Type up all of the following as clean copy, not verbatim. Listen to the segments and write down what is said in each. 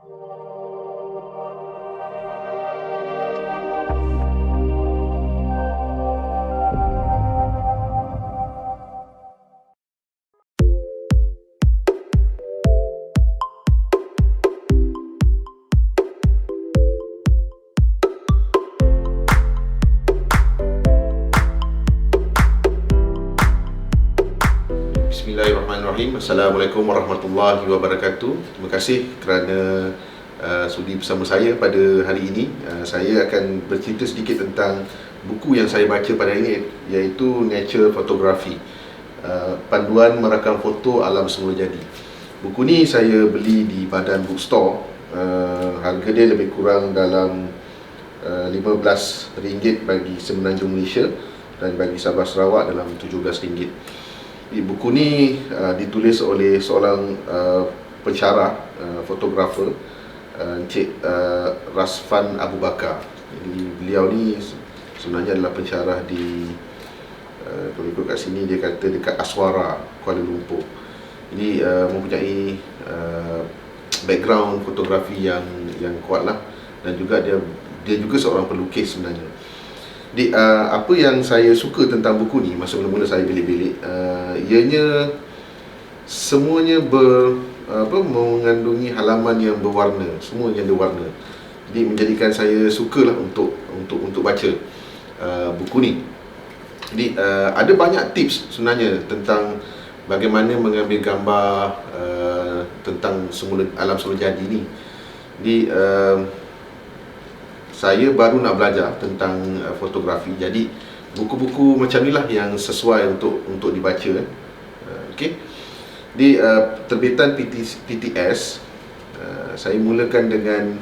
Bismillahirrahmanirrahim. Assalamualaikum warahmatullahi wabarakatuh. Terima kasih kerana sudi bersama saya pada hari ini. Saya akan bercerita sedikit tentang buku yang saya baca pada hari ini, iaitu Nature Photography, Panduan Merakam Foto Alam Semula Jadi. Buku ni saya beli di Badan Bookstore. Harga dia lebih kurang dalam RM15 bagi Semenanjung Malaysia, dan bagi Sabah Sarawak dalam RM17. Buku ni ditulis oleh seorang pensyarah, fotografer, Encik Rasfan Abu Bakar. Jadi beliau ni sebenarnya adalah pensyarah di, kalau ikut kat sini dia kata dekat Aswara, Kuala Lumpur. Jadi mempunyai background fotografi yang kuat lah, dan juga dia juga seorang pelukis sebenarnya. Jadi apa yang saya suka tentang buku ni masa mula-mula saya bilik-bilik, ianya semuanya mengandungi halaman yang berwarna, semua yang berwarna. Jadi menjadikan saya sukalah untuk baca buku ni. Jadi ada banyak tips sebenarnya tentang bagaimana mengambil gambar tentang alam semula jadi ni. Jadi saya baru nak belajar tentang fotografi, jadi buku-buku macam inilah yang sesuai untuk dibaca. Okey. Di terbitan PTS, saya mulakan dengan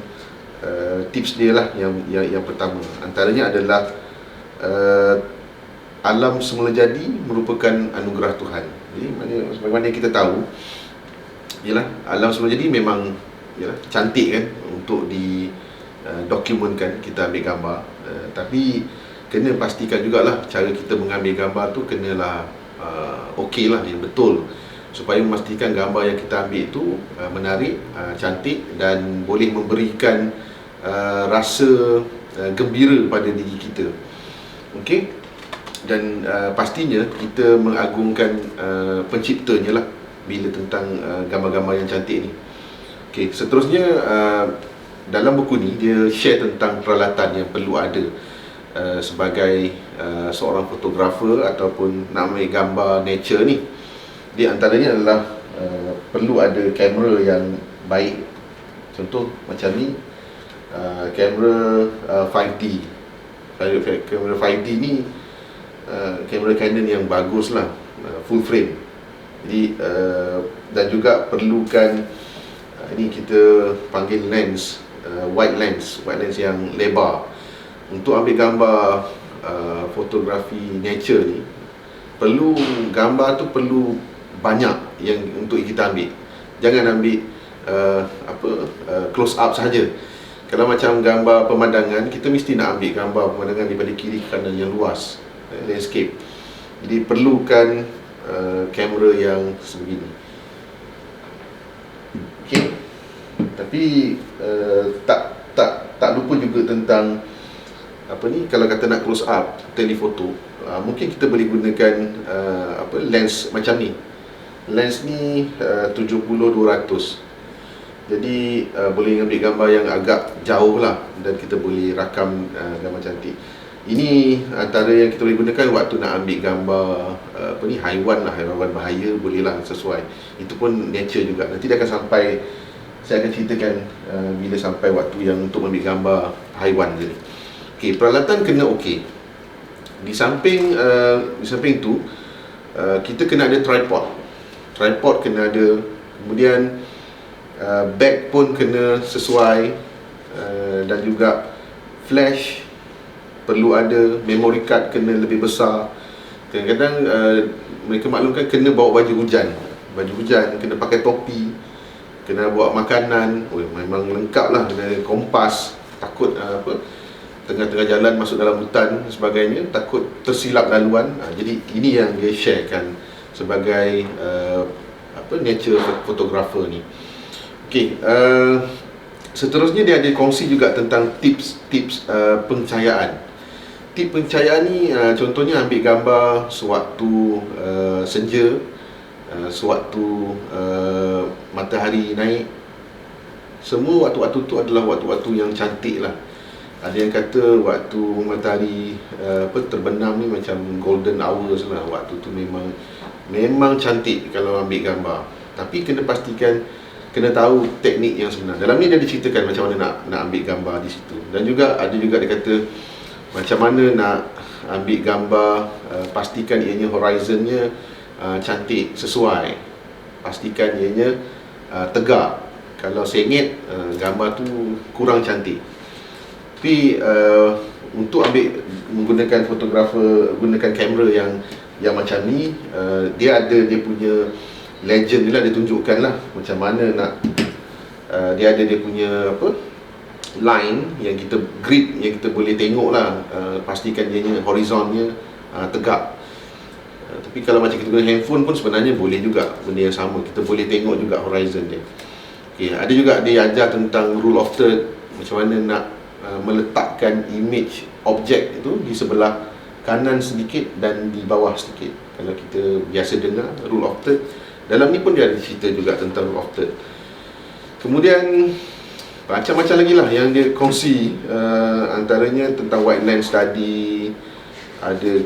tips dia lah yang pertama. Antaranya adalah alam semula jadi merupakan anugerah Tuhan. Jadi bagaimana kita tahu, ialah alam semula jadi memang cantik kan untuk dokumenkan, kita ambil gambar, tapi kena pastikan jugalah cara kita mengambil gambar tu kenalah okey lah, yang betul, supaya memastikan gambar yang kita ambil itu menarik, cantik, dan boleh memberikan rasa gembira pada diri kita. Okey. Dan pastinya kita mengagungkan penciptanya lah bila tentang gambar-gambar yang cantik ni. Okey, seterusnya dalam buku ni dia share tentang peralatan yang perlu ada sebagai seorang fotografer ataupun nak ambil gambar nature ni. Di antaranya adalah perlu ada kamera yang baik. Contoh macam ni, kamera 5D. Kamera 5D ni kamera Canon yang bagus lah, full frame. Jadi dan juga perlukan ini kita panggil lens, wide lens yang lebar. Untuk ambil gambar fotografi nature ni, perlu gambar tu perlu banyak yang untuk kita ambil. Jangan ambil close up saja. Kalau macam gambar pemandangan, kita mesti nak ambil gambar pemandangan daripada kiri ke kanan yang luas, landscape. Jadi perlukan kamera yang sebegini. Okey. Tapi tak lupa juga tentang kalau kata nak close up telefoto, mungkin kita boleh gunakan lens macam ni. Lens ni 70-200. Jadi boleh ambil gambar yang agak jauh lah, dan kita boleh rakam gambar cantik. Ini antara yang kita boleh gunakan waktu nak ambil gambar haiwan lah, haiwan bahaya, boleh lah, sesuai. Itu pun nature juga. Nanti dia akan sampai, saya akan ceritakan bila sampai waktu yang untuk ambil gambar haiwan je ni. Okey, peralatan kena okey. Di samping tu, kita kena ada tripod. Tripod kena ada. Kemudian bag pun kena sesuai, dan juga flash perlu ada. Memory card kena lebih besar. Kadang-kadang mereka maklumkan kena bawa baju hujan. Baju hujan, kena pakai topi, kena bawa makanan. Memang lengkap lah. Kena kompas, takut tengah-tengah jalan masuk dalam hutan dan sebagainya, takut tersilap laluan. Jadi ini yang dia sharekan sebagai nature photographer ni. Okey, Seterusnya dia ada kongsi juga tentang tips pencahayaan. Tip pencahayaan ni contohnya ambil gambar sewaktu senja, sewaktu matahari naik. Semua waktu-waktu tu adalah waktu-waktu yang cantik lah. Ada yang kata waktu matahari terbenam ni macam golden hours lah. Waktu tu memang cantik kalau ambil gambar. Tapi kena pastikan, kena tahu teknik yang sebenar. Dalam ni dia diceritakan macam mana nak ambil gambar di situ. Dan juga ada juga dia kata macam mana nak ambil gambar, pastikan ianya horizonnya cantik, sesuai. Pastikan ianya tegak. Kalau sengit, gambar tu kurang cantik. Tapi untuk ambil menggunakan fotografer, gunakan kamera yang macam ni, dia ada dia punya legend ni lah, dia tunjukkan lah macam mana nak dia ada dia punya line yang kita, grid yang kita boleh tengok lah, pastikan dia horizonnya tegak. Tapi kalau macam kita guna handphone pun sebenarnya boleh juga benda yang sama, kita boleh tengok juga horizon dia. Okay, ada juga dia ajar tentang rule of third, macam mana nak meletakkan image objek itu di sebelah kanan sedikit dan di bawah sedikit. Kalau kita biasa dengar rule of third, dalam ni pun dia ada cerita juga tentang rule of third. Kemudian macam-macam lagi lah yang dia kongsi, antaranya tentang wide lens study.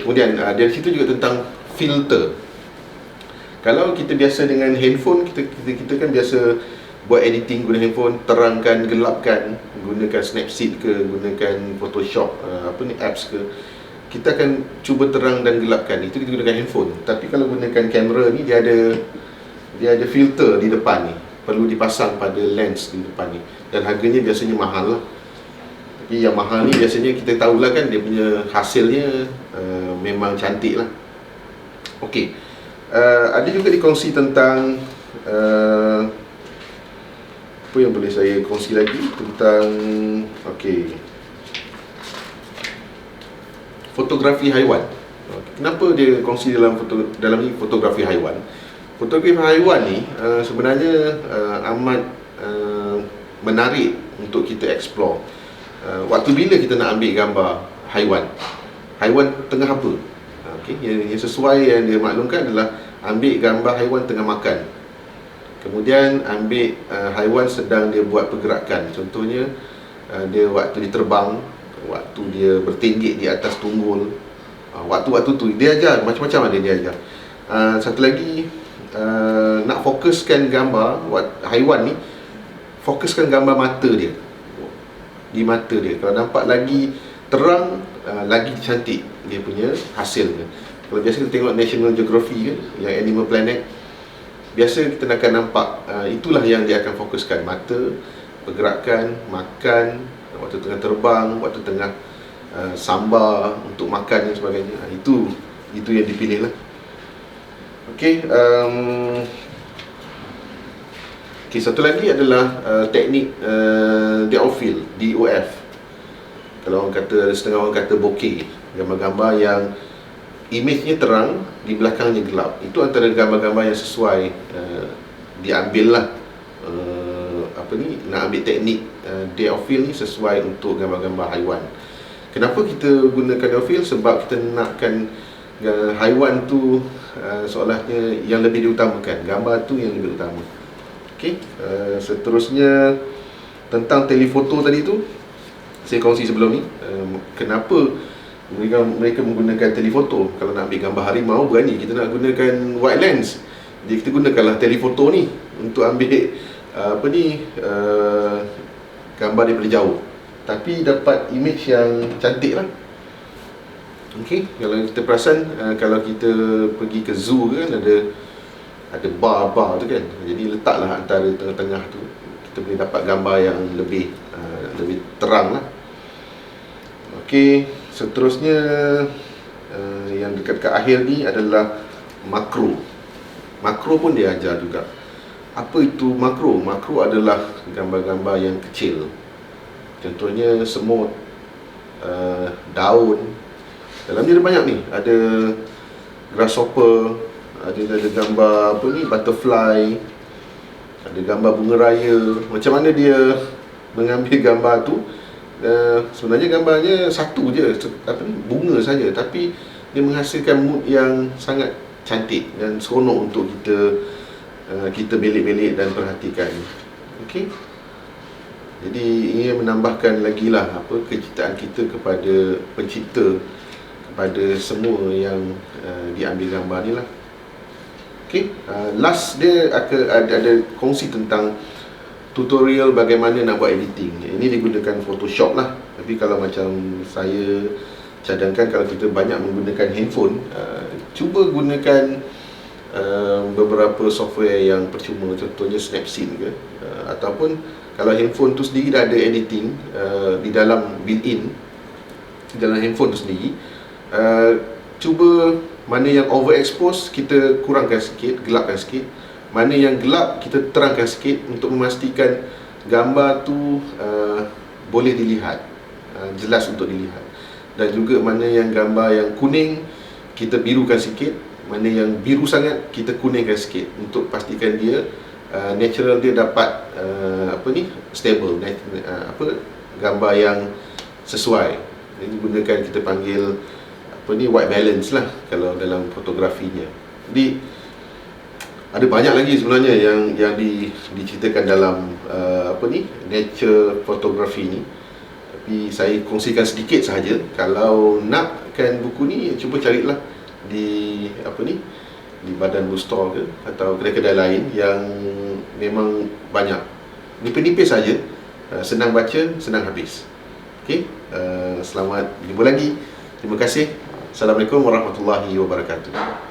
Kemudian dia cerita juga tentang filter. Kalau kita biasa dengan handphone, kita kan biasa buat editing guna handphone, terangkan, gelapkan, gunakan Snapseed ke, gunakan Photoshop, apps ke, kita akan cuba terang dan gelapkan. Itu kita gunakan handphone. Tapi kalau gunakan kamera ni, dia ada filter di depan ni, perlu dipasang pada lens di depan ni, dan harganya biasanya mahal lah. Tapi yang mahal ni biasanya kita tahulah kan, dia punya hasilnya memang cantik lah. Okey, ada juga dikongsi tentang apa yang boleh saya kongsi lagi tentang fotografi haiwan. Kenapa dia kongsi dalam ni fotografi haiwan? Fotografi haiwan ni sebenarnya amat menarik untuk kita explore. Waktu bila kita nak ambil gambar haiwan tengah apa? Yang sesuai yang dia maklumkan adalah ambil gambar haiwan tengah makan. Kemudian ambil haiwan sedang dia buat pergerakan. Contohnya dia waktu dia terbang, waktu dia bertinggik di atas tunggul. Waktu-waktu tu dia ajar macam-macam ada dia ajar. Satu lagi, nak fokuskan gambar haiwan ni, fokuskan gambar mata dia. Di mata dia, kalau nampak lagi terang, lagi cantik dia punya hasilnya. Kalau biasa kita tengok National Geography kan, yang Animal Planet, biasa kita akan nampak itulah yang dia akan fokuskan, mata, pergerakan, makan, waktu tengah terbang, waktu tengah sambar untuk makan dan sebagainya. Itu yang dipilih lah. Okey, satu lagi adalah teknik DOF. Kalau orang kata, setengah orang kata bokeh, gambar-gambar yang image-nya terang, di belakangnya gelap. Itu antara gambar-gambar yang sesuai diambil lah. Nak ambil teknik DOF ni sesuai untuk gambar-gambar haiwan. Kenapa kita gunakan DOF? Sebab kita nakkan haiwan tu seolahnya yang lebih diutamakan, gambar tu yang lebih utama. Okey, seterusnya tentang telefoto tadi tu saya kongsi sebelum ni. Kenapa mereka menggunakan telefoto? Kalau nak ambil gambar harimau, berani kita nak gunakan wide lens. Jadi kita gunakanlah telefoto ni untuk ambil gambar daripada jauh, tapi dapat image yang cantik lah. Okey, kalau kita perasan, kalau kita pergi ke zoo kan, ada bar tu kan, jadi letaklah antara tengah-tengah tu, kita boleh dapat gambar yang lebih terang lah. Okey, seterusnya yang dekat-dekat akhir ni adalah makro. Makro pun dia ajar juga. Apa itu makro? Makro adalah gambar-gambar yang kecil. Contohnya semut, daun. Dalam ni ada banyak ni. Ada grasshopper, ada gambar butterfly, ada gambar bunga raya. Macam mana dia mengambil gambar tu, sebenarnya gambarnya satu je, bunga saja, tapi dia menghasilkan mood yang sangat cantik dan seronok untuk kita belik-belik dan perhatikan. Okey. Jadi ini menambahkan lagi lah kecintaan kita kepada pencipta, kepada semua yang diambil gambar ni lah. Okey, last dia ada kongsi tentang tutorial bagaimana nak buat editing. Ini digunakan Photoshop lah. Tapi kalau macam saya cadangkan, kalau kita banyak menggunakan handphone, cuba gunakan beberapa software yang percuma, contohnya Snapseed ke, ataupun kalau handphone tu sendiri dah ada editing di dalam built-in di dalam handphone tu sendiri, cuba mana yang overexpose kita kurangkan sikit, gelapkan sikit. Mana yang gelap kita terangkan sikit untuk memastikan gambar tu boleh dilihat, jelas untuk dilihat. Dan juga mana yang gambar yang kuning kita birukan sikit, mana yang biru sangat kita kuningkan sikit untuk pastikan dia natural dia dapat stable, gambar yang sesuai. Ini gunakan, kita panggil white balance lah kalau dalam fotografinya. Jadi ada banyak lagi sebenarnya yang diceritakan dalam nature photography ni, tapi saya kongsikan sedikit sahaja. Kalau nakkan buku ni, cuba carilah di di Badan Bookstore ke atau kedai-kedai lain yang memang banyak. Nipis-nipis saja, senang baca, senang habis. Okey, selamat jumpa lagi. Terima kasih. Assalamualaikum warahmatullahi wabarakatuh.